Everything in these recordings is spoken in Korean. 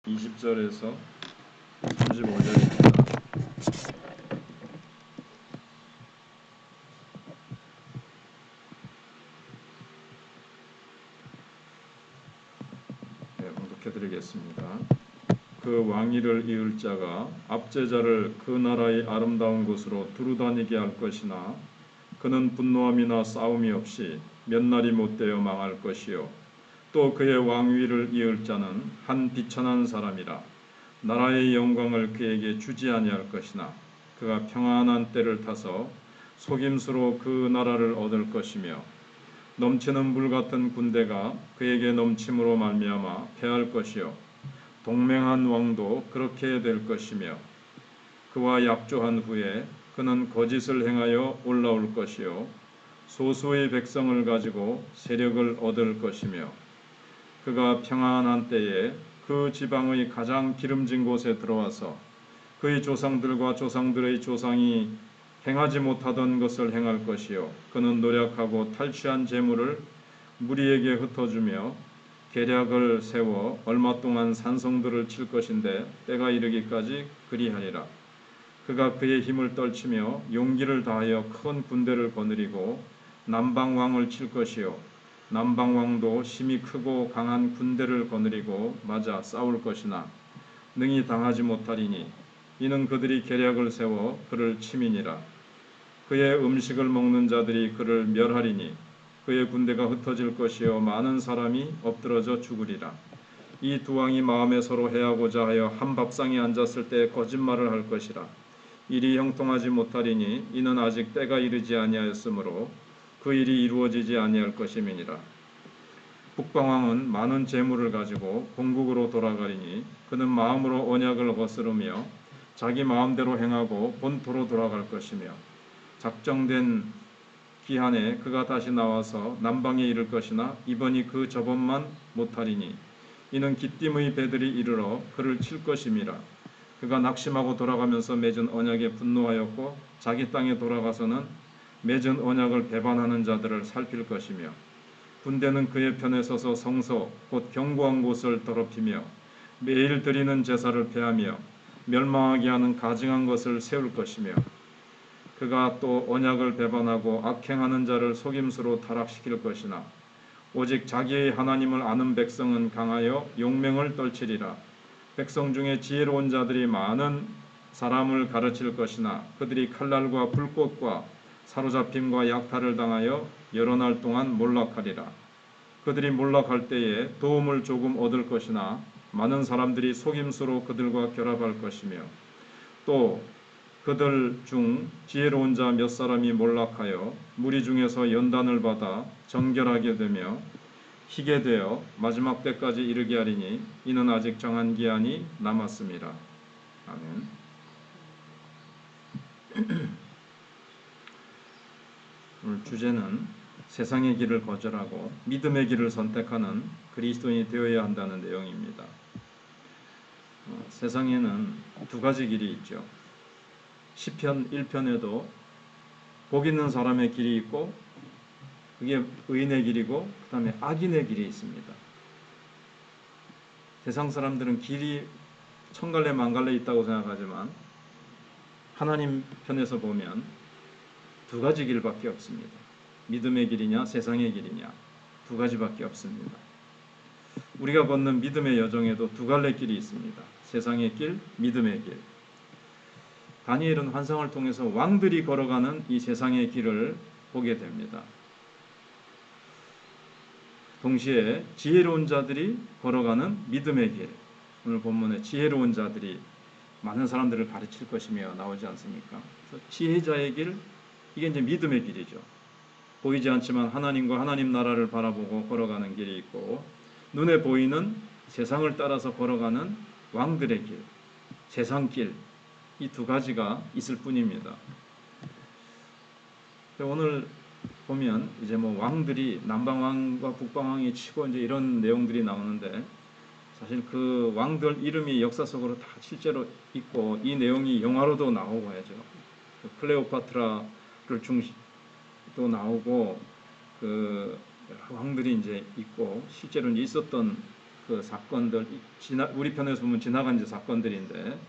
20절에서 35절입니다. 봉독해드리겠습니다. 그 왕위를 이을 자가 압제자를 그 나라의 아름다운 곳으로 두루다니게 할 것이나 그는 분노함이나 싸움이 없이 몇 날이 못되어 망할 것이요 또 그의 왕위를 이을 자는 한 비천한 사람이라 나라의 영광을 그에게 주지 아니할 것이나 그가 평안한 때를 타서 속임수로 그 나라를 얻을 것이며 넘치는 물 같은 군대가 그에게 넘침으로 말미암아 패할 것이요 동맹한 왕도 그렇게 될 것이며 그와 약조한 후에 그는 거짓을 행하여 올라올 것이요 소수의 백성을 가지고 세력을 얻을 것이며 그가 평안한 때에 그 지방의 가장 기름진 곳에 들어와서 그의 조상들과 조상들의 조상이 행하지 못하던 것을 행할 것이요 그는 노력하고 탈취한 재물을 무리에게 흩어주며 계략을 세워 얼마 동안 산성들을 칠 것인데 때가 이르기까지 그리하리라. 그가 그의 힘을 떨치며 용기를 다하여 큰 군대를 거느리고 남방왕을 칠 것이요 남방왕도 힘이 크고 강한 군대를 거느리고 맞아 싸울 것이나 능히 당하지 못하리니 이는 그들이 계략을 세워 그를 침이니라. 그의 음식을 먹는 자들이 그를 멸하리니 그의 군대가 흩어질 것이요 많은 사람이 엎드러져 죽으리라. 이 두 왕이 마음에 서로 해하고자 하여 한 밥상에 앉았을 때 거짓말을 할 것이라. 일이 형통하지 못하리니 이는 아직 때가 이르지 아니하였으므로 그 일이 이루어지지 아니할 것임이니라. 북방왕은 많은 재물을 가지고 본국으로 돌아가리니 그는 마음으로 언약을 거스르며 자기 마음대로 행하고 본토로 돌아갈 것이며 작정된 기한에 그가 다시 나와서 남방에 이를 것이나 이번이 그 저번만 못하리니 이는 기띔의 배들이 이르러 그를 칠 것임이라. 그가 낙심하고 돌아가면서 맺은 언약에 분노하였고 자기 땅에 돌아가서는 맺은 언약을 배반하는 자들을 살필 것이며 군대는 그의 편에 서서 성소 곧 견고한 곳을 더럽히며 매일 드리는 제사를 폐하며 멸망하게 하는 가증한 것을 세울 것이며 그가 또 언약을 배반하고 악행하는 자를 속임수로 타락시킬 것이나 오직 자기의 하나님을 아는 백성은 강하여 용맹을 떨치리라. 백성 중에 지혜로운 자들이 많은 사람을 가르칠 것이나 그들이 칼날과 불꽃과 사로잡힘과 약탈을 당하여 여러 날 동안 몰락하리라. 그들이 몰락할 때에 도움을 조금 얻을 것이나 많은 사람들이 속임수로 그들과 결합할 것이며 또 그들 중 지혜로운 자 몇 사람이 몰락하여 무리 중에서 연단을 받아 정결하게 되며 희게 되어 마지막 때까지 이르게 하리니 이는 아직 정한 기한이 남았습니다. 아멘. 오늘 주제는 세상의 길을 거절하고 믿음의 길을 선택하는 그리스도인이 되어야 한다는 내용입니다. 세상에는 두 가지 길이 있죠. 시편 1편에도 복 있는 사람의 길이 있고 그게 의인의 길이고 그 다음에 악인의 길이 있습니다. 세상 사람들은 길이 천갈래 만갈래 있다고 생각하지만 하나님 편에서 보면 두 가지 길밖에 없습니다. 믿음의 길이냐 세상의 길이냐 두 가지밖에 없습니다. 우리가 걷는 믿음의 여정에도 두 갈래 길이 있습니다. 세상의 길, 믿음의 길. 다니엘은 환상을 통해서 왕들이 걸어가는 이 세상의 길을 보게 됩니다. 동시에 지혜로운 자들이 걸어가는 믿음의 길. 오늘 본문에 지혜로운 자들이 많은 사람들을 가르칠 것이며 나오지 않습니까? 그래서 지혜자의 길, 이게 이제 믿음의 길이죠. 보이지 않지만 하나님과 하나님 나라를 바라보고 걸어가는 길이 있고 눈에 보이는 세상을 따라서 걸어가는 왕들의 길, 세상 길, 이 두 가지가 있을 뿐입니다. 오늘 보면 이제 뭐 왕들이 남방왕과 북방왕이 치고 이제 이런 내용들이 나오는데 사실 그 왕들 이름이 역사 속으로 다 실제로 있고 이 내용이 영화로도 나오고 하죠. 클레오파트라를 중심도 나오고 그 왕들이 이제 있고 실제로 있었던 그 사건들, 우리 편에서 보면 지나간 이제 사건들인데,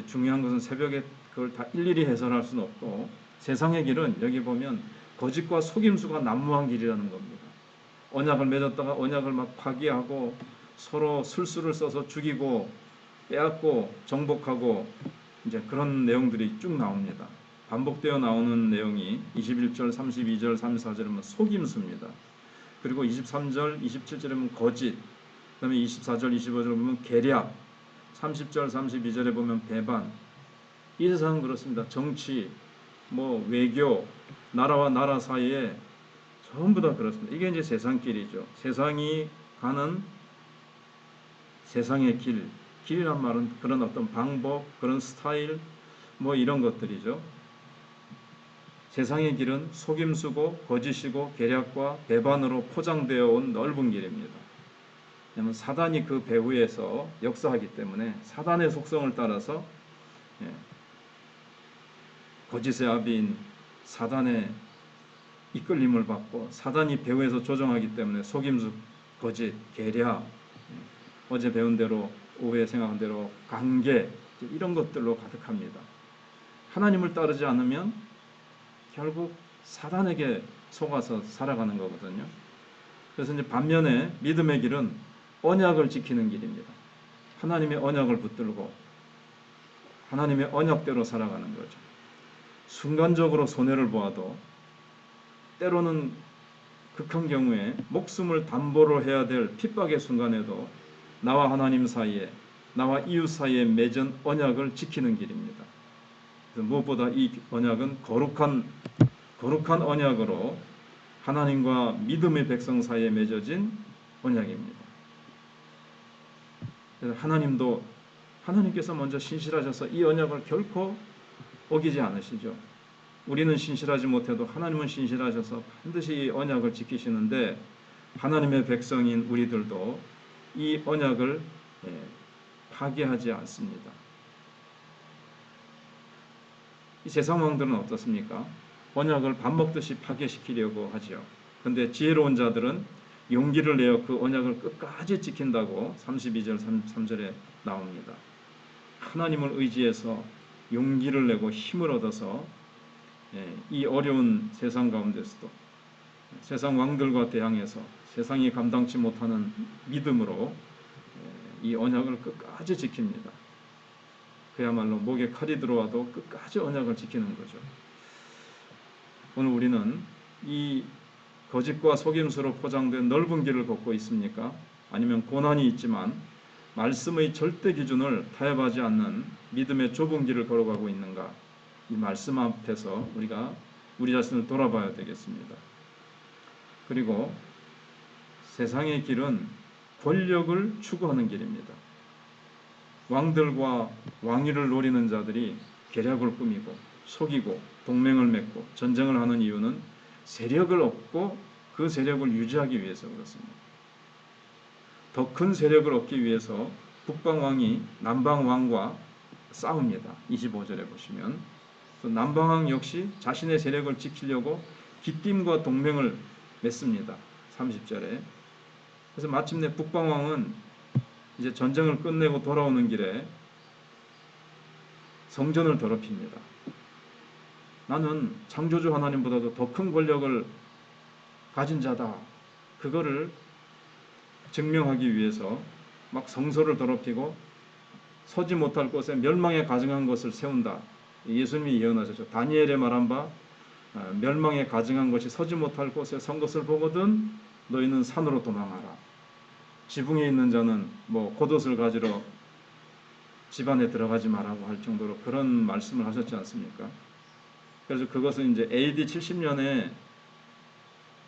중요한 것은 새벽에 그걸 다 일일이 해설할 수는 없고, 세상의 길은 여기 보면 거짓과 속임수가 난무한 길이라는 겁니다. 언약을 맺었다가 언약을 막 파기하고 서로 술수를 써서 죽이고 빼앗고 정복하고 이제 그런 내용들이 쭉 나옵니다. 반복되어 나오는 내용이 21절, 32절, 34절에 보면 속임수입니다. 그리고 23절, 27절에 보면 거짓, 그 다음에 24절, 25절에 보면 계략, 30절, 32절에 보면 배반. 이 세상은 그렇습니다. 정치, 뭐 외교, 나라와 나라 사이에 전부 다 그렇습니다. 이게 이제 세상길이죠. 세상이 가는 세상의 길, 길이란 말은 그런 어떤 방법, 그런 스타일, 뭐 이런 것들이죠. 세상의 길은 속임수고 거짓이고 계략과 배반으로 포장되어 온 넓은 길입니다. 왜냐하면 사단이 그 배후에서 역사하기 때문에 사단의 속성을 따라서 거짓의 아비인 사단의 이끌림을 받고 사단이 배후에서 조정하기 때문에 속임수, 거짓, 계략, 어제 배운 대로 오후에 생각한 대로 관계 이런 것들로 가득합니다. 하나님을 따르지 않으면 결국 사단에게 속아서 살아가는 거거든요. 그래서 이제 반면에 믿음의 길은 언약을 지키는 길입니다. 하나님의 언약을 붙들고 하나님의 언약대로 살아가는 거죠. 순간적으로 손해를 보아도 때로는 극한 경우에 목숨을 담보로 해야 될 핍박의 순간에도 나와 하나님 사이에, 나와 이웃 사이에 맺은 언약을 지키는 길입니다. 무엇보다 이 언약은 거룩한 언약으로 하나님과 믿음의 백성 사이에 맺어진 언약입니다. 그래서 하나님께서 먼저 신실하셔서 이 언약을 결코 어기지 않으시죠. 우리는 신실하지 못해도 하나님은 신실하셔서 반드시 이 언약을 지키시는데 하나님의 백성인 우리들도 이 언약을 파괴하지 않습니다. 이 세상 왕들은 어떻습니까? 언약을 밥 먹듯이 파괴시키려고 하죠. 그런데 지혜로운 자들은 용기를 내어 그 언약을 끝까지 지킨다고 32절 3절에 나옵니다. 하나님을 의지해서 용기를 내고 힘을 얻어서 이 어려운 세상 가운데서도 세상 왕들과 대항해서 세상이 감당치 못하는 믿음으로 이 언약을 끝까지 지킵니다. 그야말로 목에 칼이 들어와도 끝까지 언약을 지키는 거죠. 오늘 우리는 이 거짓과 속임수로 포장된 넓은 길을 걷고 있습니까? 아니면 고난이 있지만 말씀의 절대 기준을 타협하지 않는 믿음의 좁은 길을 걸어가고 있는가? 이 말씀 앞에서 우리가 우리 자신을 돌아봐야 되겠습니다. 그리고 세상의 길은 권력을 추구하는 길입니다. 왕들과 왕위를 노리는 자들이 계략을 꾸미고 속이고 동맹을 맺고 전쟁을 하는 이유는 세력을 얻고 그 세력을 유지하기 위해서 그렇습니다. 더 큰 세력을 얻기 위해서 북방왕이 남방왕과 싸웁니다. 25절에 보시면 남방왕 역시 자신의 세력을 지키려고 기띔과 동맹을 맺습니다. 30절에. 그래서 마침내 북방왕은 이제 전쟁을 끝내고 돌아오는 길에 성전을 더럽힙니다. 나는 창조주 하나님보다도 더 큰 권력을 가진 자다. 그거를 증명하기 위해서 막 성소를 더럽히고 서지 못할 곳에 멸망에 가증한 것을 세운다. 예수님이 예언하셨죠. 다니엘에 말한 바 멸망에 가증한 것이 서지 못할 곳에 선 것을 보거든 너희는 산으로 도망하라. 지붕에 있는 자는 뭐 겉옷을 가지러 집 안에 들어가지 말라고 할 정도로 그런 말씀을 하셨지 않습니까? 그래서 그것은 이제 AD 70년에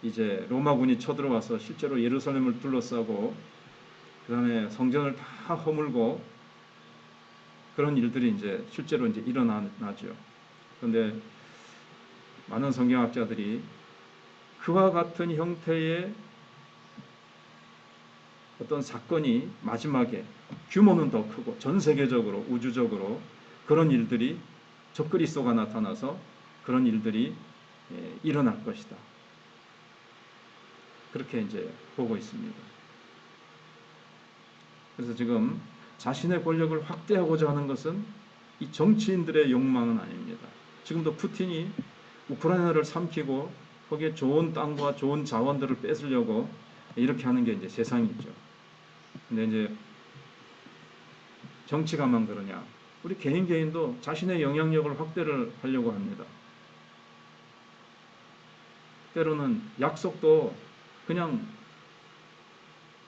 이제 로마군이 쳐들어와서 실제로 예루살렘을 둘러싸고 그 다음에 성전을 다 허물고 그런 일들이 이제 실제로 이제 일어나죠. 그런데 많은 성경학자들이 그와 같은 형태의 어떤 사건이 마지막에 규모는 더 크고 전 세계적으로 우주적으로 그런 일들이 적그리 쏘가 나타나서 그런 일들이 일어날 것이다. 그렇게 이제 보고 있습니다. 그래서 지금 자신의 권력을 확대하고자 하는 것은 이 정치인들의 욕망은 아닙니다. 지금도 푸틴이 우크라이나를 삼키고 거기에 좋은 땅과 좋은 자원들을 뺏으려고 이렇게 하는 게 이제 세상이죠. 근데 이제 정치가만 그러냐? 우리 개인도 자신의 영향력을 확대를 하려고 합니다. 때로는 약속도 그냥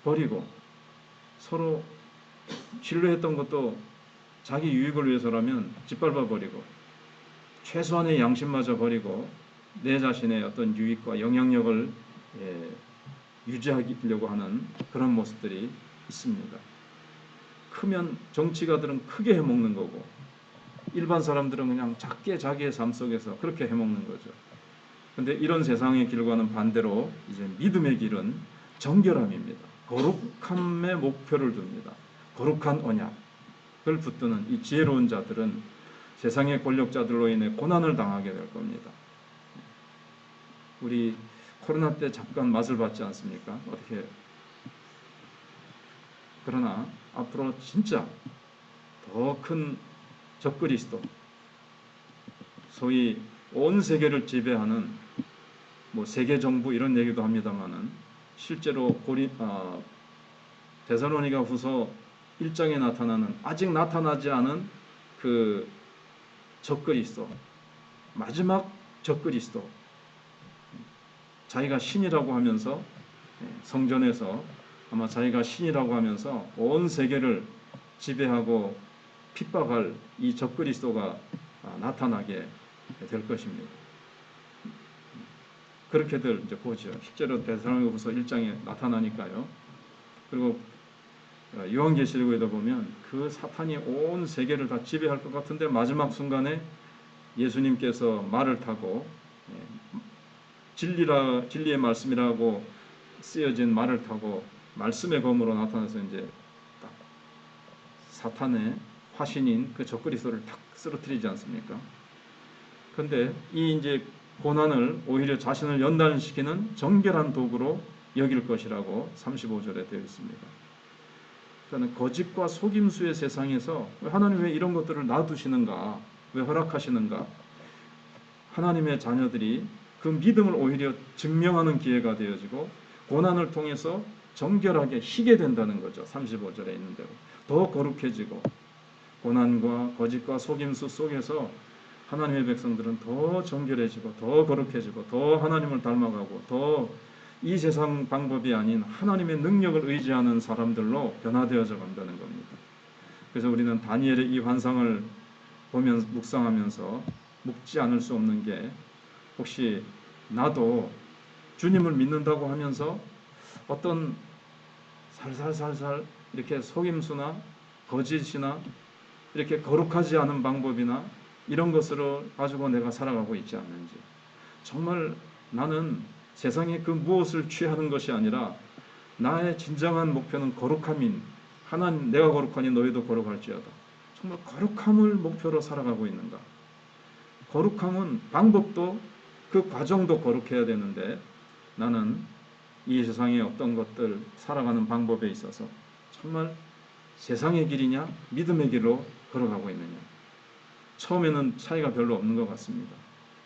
버리고 서로 신뢰했던 것도 자기 유익을 위해서라면 짓밟아 버리고 최소한의 양심마저 버리고 내 자신의 어떤 유익과 영향력을 유지하려고 하는 그런 모습들이 있습니다. 크면 정치가들은 크게 해먹는 거고 일반 사람들은 그냥 작게 자기의 삶 속에서 그렇게 해먹는 거죠. 근데 이런 세상의 길과는 반대로 이제 믿음의 길은 정결함입니다. 거룩함의 목표를 둡니다. 거룩한 언약을 붙드는 이 지혜로운 자들은 세상의 권력자들로 인해 고난을 당하게 될 겁니다. 우리 코로나 때 잠깐 맛을 봤지 않습니까? 어떻게? 그러나 앞으로 진짜 더 큰 적그리스도, 소위 온 세계를 지배하는 세계 정부 이런 얘기도 합니다만은 실제로 데살로니가 후서 1장에 나타나는 아직 나타나지 않은 그 적그리스도, 마지막 적그리스도, 자기가 신이라고 하면서 성전에서 아마 자기가 신이라고 하면서 온 세계를 지배하고 핍박할 이 적그리스도가 나타나게 될 것입니다. 그렇게들 이제 보죠. 실제로 데살로니가후서 1장에 나타나니까요. 그리고 요한계시록에도 보면 그 사탄이 온 세계를 다 지배할 것 같은데 마지막 순간에 예수님께서 말을 타고 진리의 말씀이라고 쓰여진 말을 타고 말씀의 검으로 나타나서 이제 딱 사탄의 화신인 그 적그리스도를 탁 쓰러뜨리지 않습니까? 그런데 이 이제 고난을 오히려 자신을 연단시키는 정결한 도구로 여길 것이라고 35절에 되어 있습니다. 저는 거짓과 속임수의 세상에서 하나님 왜 이런 것들을 놔두시는가? 왜 허락하시는가? 하나님의 자녀들이 그 믿음을 오히려 증명하는 기회가 되어지고 고난을 통해서 정결하게 희게 된다는 거죠. 35절에 있는 대로 더 거룩해지고 고난과 거짓과 속임수 속에서 하나님의 백성들은 더 정결해지고 더 거룩해지고 더 하나님을 닮아가고 더 이 세상 방법이 아닌 하나님의 능력을 의지하는 사람들로 변화되어져 간다는 겁니다. 그래서 우리는 다니엘의 이 환상을 보면서 묵상하면서 묵지 않을 수 없는 게 혹시 나도 주님을 믿는다고 하면서 어떤 살살살살 이렇게 속임수나 거짓이나 이렇게 거룩하지 않은 방법이나 이런 것으로 가지고 내가 살아가고 있지 않는지, 정말 나는 세상에 그 무엇을 취하는 것이 아니라 나의 진정한 목표는 거룩함인 하나님, 내가 거룩하니 너희도 거룩할지어다. 정말 거룩함을 목표로 살아가고 있는가? 거룩함은 방법도 그 과정도 거룩해야 되는데 나는 이 세상의 어떤 것들 살아가는 방법에 있어서 정말 세상의 길이냐 믿음의 길로 걸어가고 있느냐. 처음에는 차이가 별로 없는 것 같습니다.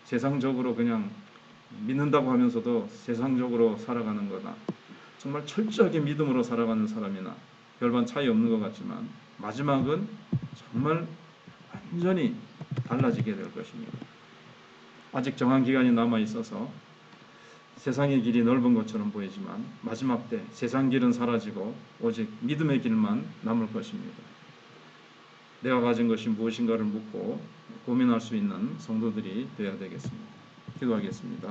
세상적으로 그냥 믿는다고 하면서도 세상적으로 살아가는 거나 정말 철저하게 믿음으로 살아가는 사람이나 별반 차이 없는 것 같지만 마지막은 정말 완전히 달라지게 될 것입니다. 아직 정한 기간이 남아 있어서 세상의 길이 넓은 것처럼 보이지만 마지막 때 세상 길은 사라지고 오직 믿음의 길만 남을 것입니다. 내가 가진 것이 무엇인가를 묻고 고민할 수 있는 성도들이 되어야 되겠습니다. 기도하겠습니다.